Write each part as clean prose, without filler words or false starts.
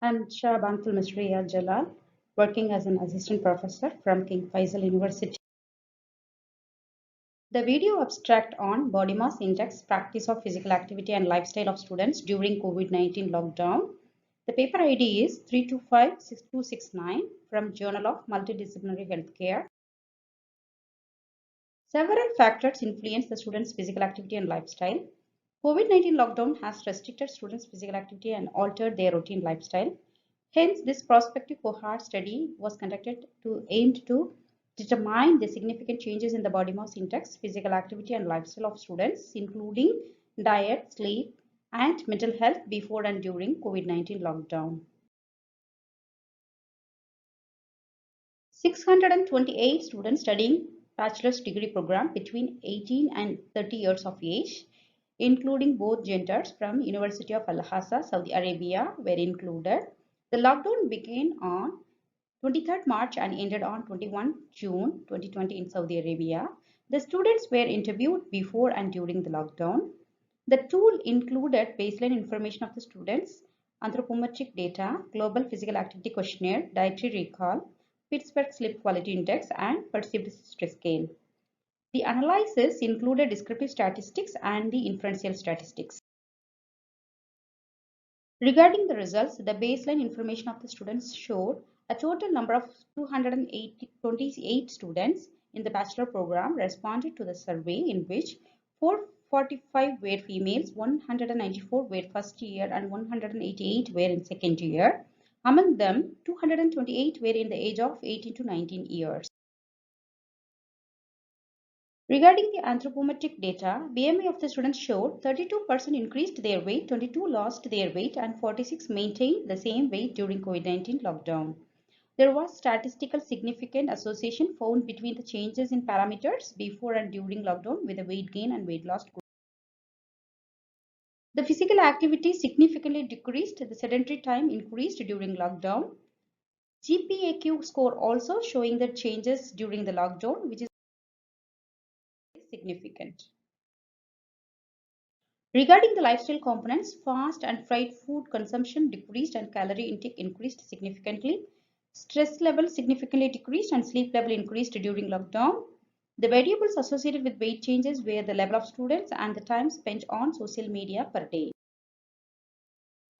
I'm Shabantul Misriya Jalal, working as an assistant professor from King Faisal University. The video abstract on body mass index, practice of physical activity and lifestyle of students during COVID-19 lockdown. The paper ID is 3256269 from Journal of Multidisciplinary Healthcare. Several factors influence the students' physical activity and lifestyle. COVID-19 lockdown has restricted students' physical activity and altered their routine lifestyle. Hence, this prospective cohort study was conducted aimed to determine the significant changes in the body mass index, physical activity, and lifestyle of students, including diet, sleep, and mental health before and during COVID-19 lockdown. 628 students studying bachelor's degree program between 18 and 30 years of age, including both genders from University of Al-Hasa, Saudi Arabia, were included. The lockdown began on 23rd March and ended on 21 June 2020 in Saudi Arabia. The students were interviewed before and during the lockdown. The tool included baseline information of the students, anthropometric data, global physical activity questionnaire, dietary recall, Pittsburgh Sleep Quality Index, and perceived stress scale. The analysis included descriptive statistics and the inferential statistics. Regarding the results, the baseline information of the students showed a total number of 228 students in the bachelor program responded to the survey, in which 445 were females, 194 were first year, and 188 were in second year. Among them, 228 were in the age of 18 to 19 years. Regarding the anthropometric data, BMI of the students showed 32% increased their weight, 22 lost their weight, and 46 maintained the same weight during COVID-19 lockdown. There was statistical significant association found between the changes in parameters before and during lockdown with the weight gain and weight loss. The physical activity significantly decreased. The sedentary time increased during lockdown. GPAQ score also showing the changes during the lockdown, which is significant. Regarding the lifestyle components, fast and fried food consumption decreased and calorie intake increased significantly. Stress level significantly decreased and sleep level increased during lockdown. The variables associated with weight changes were the level of students and the time spent on social media per day.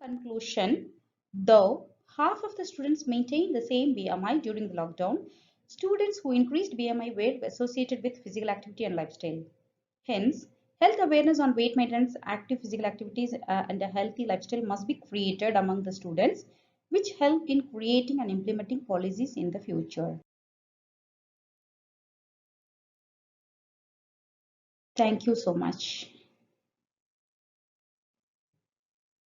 Conclusion: though half of the students maintained the same BMI during the lockdown, students who increased BMI were associated with physical activity and lifestyle. Hence, health awareness on weight maintenance, active physical activities, and a healthy lifestyle must be created among the students, which help in creating and implementing policies in the future. Thank you so much.